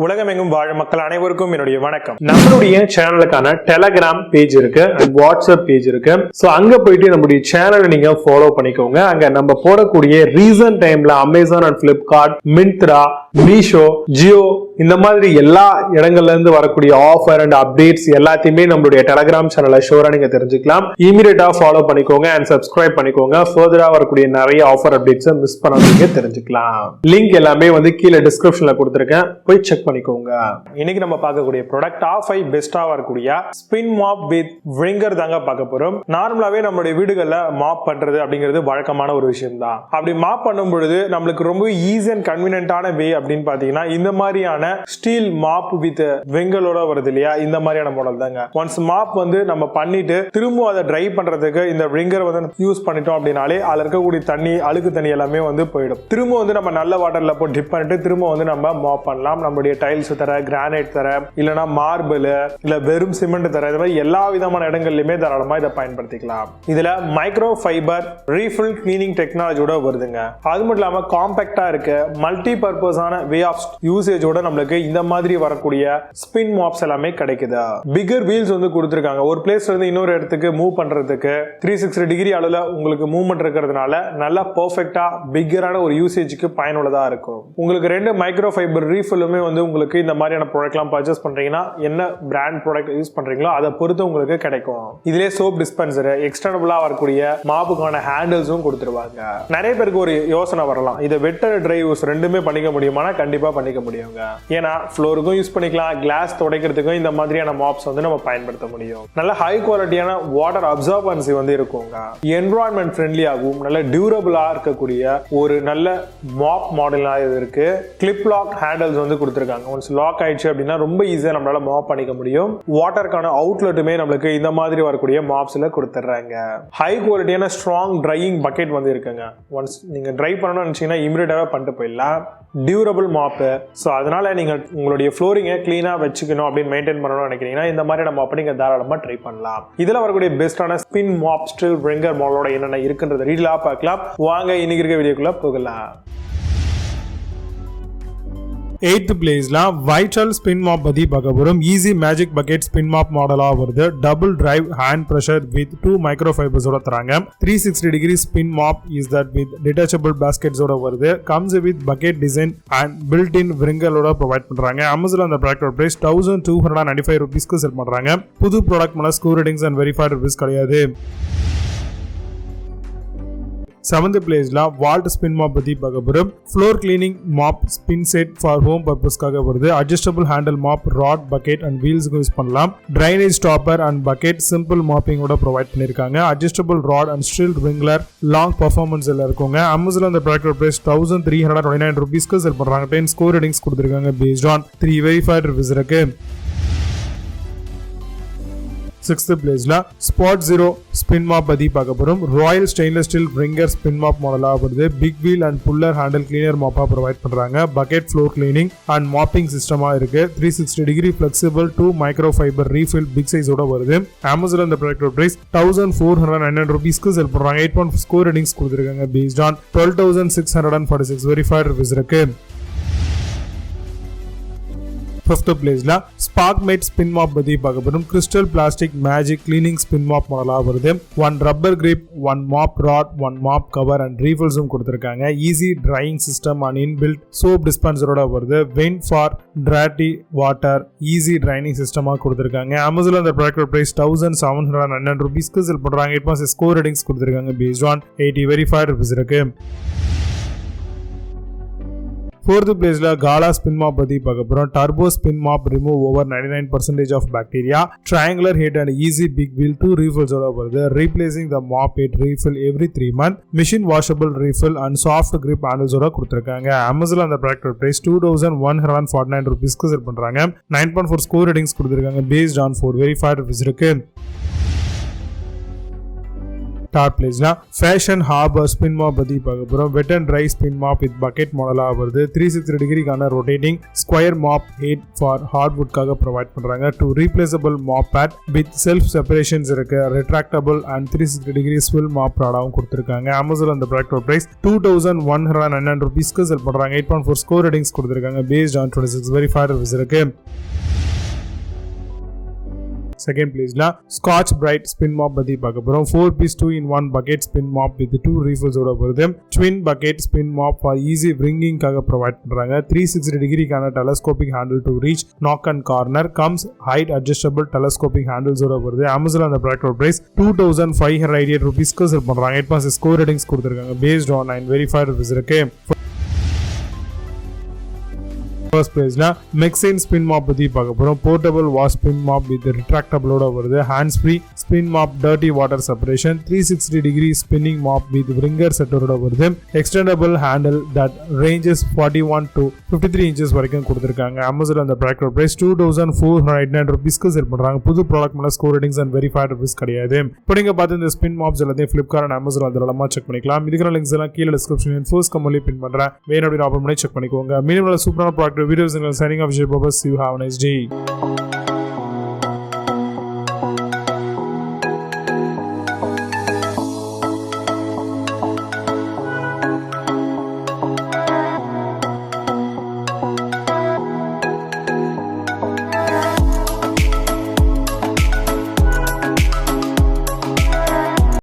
உலகமெங்கும் வாழும் மக்கள் அனைவருக்கும் என்னுடைய வணக்கம். நம்மளுடைய சேனலுக்கான டெலகிராம் பேஜ் இருக்கு அண்ட் வாட்ஸ்அப் பேஜ் இருக்கு. சோ அங்க போயிட்டு நம்மளுடைய சேனலை நீங்க ஃபாலோ பண்ணிக்கோங்க. அங்க நம்ம போடக்கூடிய ரீசன்ட் டைம்ல Amazon and Flipkart, Myntra, Meesho, Jio இந்த மாதிரி எல்லா இடங்கள்ல இருந்து வரக்கூடிய ஆஃபர் அண்ட் அப்டேட்ஸ் எல்லாத்தையுமே நம்மளுடைய டெலகிராம் சேனல்ல ஷோரா நீங்க தெரிஞ்சுக்கலாம். இமீடியட்டா ஃபாலோ பண்ணிக்கோங்க அண்ட் சப்ஸ்கிரைப் பண்ணிக்கோங்க. ஃபர்தரா வரக்கூடிய நிறைய ஆஃபர் அப்டேட்ஸ் மிஸ் பண்ணாதீங்க, தெரிஞ்சுக்கலாம். லிங்க் எல்லாமே கீழே டிஸ்கிரிப்ஷன்ல கொடுத்திருக்கேன், போய் செக் பண்ணிக்கோங்க. இன்னைக்கு நம்ம பார்க்கக்கூடிய ப்ராடக்ட் டாப் 5 பெஸ்டா வரக்கூடிய ஸ்பின் மாப் வித் விங்கர் தாங்க பார்க்க போறோம். நார்மலாவே நம்மளுடைய வீடுகள்ல மாப் பண்றது அப்படிங்கிறது வழக்கமான ஒரு விஷயம் தான். அப்படி மாப் பண்ணும் பொழுது நம்மளுக்கு ரொம்ப ஈஸி அண்ட் கன்வீனியன்டான வே அப்படின்னு பாத்தீங்கன்னா இந்த மாதிரியான ஸ்டீல் மாப் வித் விங்கரோட வருது இல்லையா, இந்த மாதிரியான மாடல் தாங்க. ஒன்ஸ் மாப் நம்ம பண்ணிட்டு திரும்ப அதை ட்ரை பண்றதுக்கு இந்த விங்கர் யூஸ் பண்ணிட்டோம் அப்படின்னாலே அதுல இருக்கக்கூடிய தண்ணி, அழுக்கு தண்ணி எல்லாமே போயிடும். திரும்ப நம்ம நல்ல வாட்டர்ல போட்டு டிப் பண்ணிட்டு திரும்ப நம்ம மாப் பண்ணலாம். நம்மளுடைய டைல்ஸ் தர, கிரானைட் தர, இல்லனா மார்பிள், இல்ல வெறும் சிமெண்ட் தர, இந்த மாதிரி எல்லா விதமான இடங்கள்லயுமே தாராளமா இதை பயன்படுத்திக்கலாம். இதுல மைக்ரோ ஃபைபர் ரீஃபில் கிளீனிங் டெக்னாலஜியோட வருதுங்க. அது மட்டும் இல்லாம காம்பாக்டா இருக்கு, மல்டி பர்பஸான வே ஆஃப் யூசேஜோட நம்மளுக்கு இந்த மாதிரி வரக்கூடிய ஸ்பின் மாப்ஸ் எல்லாமே கிடைக்குது. பிகர் வீல்ஸ் கொடுத்திருக்காங்க. ஒரு பிளேஸ்ல இருந்து இன்னொரு இடத்துக்கு மூவ் பண்றதுக்கு 360 டிகிரி அளவுல உங்களுக்கு மூவ்மெண்ட் இருக்கிறதுனால நல்லா பெர்ஃபெக்ட்டா பிகரான ஒரு யூசேஜுக்கு பயனுள்ளதா இருக்கும். உங்களுக்கு 2 மைக்ரோ ஃபைபர் ரீஃபிலுமே உங்களுக்கு இந்த மாதிரியான ப்ராடக்ட்லாம் பர்ச்சேஸ் பண்றீங்கன்னா என்ன பிராண்ட் ப்ராடக்ட் யூஸ் பண்றீங்களோ அதை பொறுத்து உங்களுக்கு கிடைக்கும். இதுலயே சோப் டிஸ்பென்சர், எக்ஸ்டர்னபிளா வரக்கூடிய மாப்புக்கான ஹேண்டில்ஸும் கொடுத்துருவாங்க. நிறைய பேருக்கு ஒரு யோசனை வரலாம், இதை வெட் அண்ட் ட்ரை யூஸ் ரெண்டுமே பண்ணிக்க முடியுமானா கண்டிப்பா பண்ணிக்க முடியுங்க. ஏன்னா ஃப்ளோருக்கும் யூஸ் பண்ணிக்கலாம், கிளாஸ் துடைக்கிறதுக்கும் இந்த மாதிரியான மாப்ஸ் நம்ம பயன்படுத்த முடியும். நல்ல ஹை குவாலிட்டியான வாட்டர் அப்சர்வன்சி இருக்குங்க. என்விரான்மெண்ட் ஃப்ரெண்ட்லி ஆகும், நல்ல டியூரபிளா இருக்கக்கூடிய ஒரு நல்ல மாப் மாடலா இது இருக்கு. கிளிப் லாக் ஹேண்டில்ஸ் கொடுத்திருக்காங்க. ஒன்ஸ் லாக் ஆயிடுச்சு அப்படின்னா ரொம்ப ஈஸியா நம்மளால மாப் பண்ணிக்க முடியும். வாட்டருக்கான அவுட்லெட்டுமே நம்மளுக்கு இந்த மாதிரி வரக்கூடிய மாப்ஸ்ல கொடுத்துறாங்க. ஹை குவாலிட்டியான ஸ்ட்ராங் ட்ரையிங் பக்கெட் இருக்குங்க. ஒன்ஸ் நீங்க ட்ரை பண்ணணும்னு நினைச்சீங்கன்னா இமிடியேட்டாவே பண்ணிட்டு போயிடலாம். Durable mop. ஸோ அதனால நீங்க உங்களுடைய ஃப்ளோரிங்கை கிளீனா வச்சுக்கணும் அப்படின்னு மெயின்டைன் பண்ணணும்னு நினைக்கிறீங்கன்னா இந்த மாதிரி நம்ம நீங்க தாராளமா ட்ரை பண்ணலாம். இதுல வரக்கூடிய பெஸ்டான ஸ்பின் மாப் ஸ்டில் விங்கர் மாடலோட என்னென்ன இருக்குன்றத ரீலா பார்க்கலாம். வாங்க இன்னைக்கு இருக்க வீடியோக்குள்ள போகலாம். 8th பிளேஸ்ல வைட்டல் ஸ்பின் மாப் பத்தி பார்க்க போறோம். Easy magic bucket spin mop மாடலா வருது. Double drive hand pressure with 2 micro ஃபைபர்ஸோட தராங்க. 360 degree spin mop is that with detachable பாஸ்கெட்ஸோட வருது. Comes with bucket design and built in விங்கரோட ப்ரொவைட் பண்றாங்க. அமேசான் அந்த ப்ராடக்ட் பிரைஸ் 1295 ரூபீஸ்க்கு செல் பண்றாங்க. புது ப்ராடக்ட் மேல ஸ்கூ ரேட்டிங்ஸ் அண்ட் வெரிஃபைட் ரிவ்யூஸ் கிடையாது. 7th பிளேஸ்ல வால்ட் ஸ்பின் மாப் பத்தி பார்க்க போறோம். Floor cleaning mop spin set for home பர்பஸ்க்காக வருது. Adjustable handle mop, rod, bucket and வீல்ஸ்க்கு யூஸ் பண்ணலாம். Drainage stopper and bucket simple மாப்பிங்கோட ப்ரொவைட் பண்ணிருக்காங்க. Adjustable rod and still wringer long performance எல்லாம் இருக்குங்க. அமேசான் அந்த ப்ராடக்ட் பிரைஸ் 1329 ரூபீஸ்க்கு செல் பண்றாங்க. 10 ஸ்கோர் ரேட்டிங்ஸ் கொடுத்திருக்காங்க பேஸ்ட் ஆன் 3 வெரிஃபைட் ரிவ்யூஸ் இருக்கு. 6th பிளேஸ்ல Spotzero ஸ்பின் மாப் பத்தி பார்க்க போறோம். Royal stainless steel Wringer spin mop மாடலா வருது. Big wheel and puller handle cleaner மாப்பா ப்ரொவைட் பண்றாங்க. Bucket floor cleaning and mopping சிஸ்டமா இருக்கு. 360 degree flexible 2 micro fibre refill big சைஸோட வருது. அமேசான் அந்த ப்ராடக்ட் பிரைஸ் 1499 ரூபீஸ்க்கு செல் பண்றாங்க. 8.4 ஸ்கோர் ரேட்டிங்ஸ் கொடுத்திருக்காங்க பேஸ்ட் ஆன் 12646 வெரிஃபைட் ரிவ்யூஸ் இருக்கு. 5th பிளேஸ்ல Sparkmate ஸ்பின் மாப் பத்தி பார்க்க போறோம். Crystal plastic magic cleaning spin mop மாடலா வருது. 1 rubber grip, 1 mop rod, 1 mop cover and ரீஃபில்ஸும் கொடுத்திருக்காங்க. Easy drying system and inbuilt soap டிஸ்பென்சரோட வருது. Vein for dirty water easy draining சிஸ்டமா கொடுத்திருக்காங்க. அமேசான் அந்த ப்ராடக்ட் பிரைஸ் 1799 ரூபீஸ்க்கு செல் பண்றாங்க. 8.6 ஸ்கோர் ரேட்டிங்ஸ் கொடுத்திருக்காங்க பேஸ்ட் ஆன் 80 வெரிஃபைட் ரிவ்யூஸ் இருக்கு. 4th பிளேஸ்ல Gala Spin Mop பத்தி பார்க்க போறோம். Turbo Spin Mop remove over 99% of bacteria. Triangular head and easy big wheel 2 refills ஓட வருது. Replacing the mop head refill every 3 months. Machine washable refill and soft grip handles ஓட கொடுத்திருக்காங்க. Amazon அந்த product price 2149 ரூபீஸ்க்கு sell பண்றாங்க. 9.4 score ratings கொடுத்திருக்காங்க based on 4 verified reviews இருக்கு. Top பிளேஸ்னா Fashionharbour spin mop பத்தி பார்க்க போறோம். Wet and dry spin mop with bucket மாடலா வருது. 360 டிகிரிக்கான rotating square mop head for ஹார்ட்வுட்காக ப்ரொவைட் பண்றாங்க. 2 replaceable mop pad with self separations இருக்கு. Retractable and 360 degree swivel mop ப்ராடாவும் கொடுத்திருக்காங்க. Amazon அந்த ப்ராடக்ட் பிரைஸ் 2199 rupeesக்கு செல் பண்றாங்க. 8.4 ஸ்கோர் ரேட்டிங்ஸ் கொடுத்திருக்காங்க. பேஸ்ட் ஆன் 26 வெரிஃபைட் ரிவ்யூஸ் இருக்கு. Second place la Scotch-Brite spin mop பத்தி பார்க்க போறோம். 4-piece 2-in-1 bucket spin mop with 2 refills ஓட வருது. Twin bucket spin mop for easy wringing காக ப்ரொவைட் பண்றாங்க. 360 டிகிரிக்கான telescopic handle to reach knock and corner comes height adjustable telescopic handles ஓட வருது. Amazon அந்த ப்ராடக்ட் பிரைஸ் 2588 rupeesக்கு செல் பண்றாங்க. 8.6 ஸ்கோர் ரேட்டிங்ஸ் கொடுத்திருக்காங்க. based on 9 verified reviews இருக்கு. First place na Mixen spin mop பத்தி பார்க்க போறோம். Portable wash spin mop with retractable ஓட வருது. Hands free spin mop dirty water separation. 360 degree spinning mop with Wringer set ஓட வருது. Extendable handle that ranges 41 to 53 inches வரைக்கும் கொடுத்திருக்காங்க. Amazon அந்த ப்ராடக்ட் பிரைஸ் 2499 rupeesக்கு செல் பண்றாங்க. புது ப்ராடக்ட் மேல score ratings and verified reviews கிடையாது. இப்போ நீங்க பார்த்து இந்த ஸ்பின் மாப்ஸ் எல்லாத்தையும் Flipkart and Amazon அதெல்லாம் செக் பண்ணிக்கலாம். இதுக்கான லிங்க்ஸ் எல்லாம் கீழ டிஸ்கிரிப்ஷன் இன்ஃபோஸ் கமெண்ட்ல பின் பண்றேன். வேணும் அப்படி ஆபன் பண்ணி செக் பண்ணிக்கோங்க. மீண்டும் நல்ல சூப்பரான product videos and signing off. You have a nice day.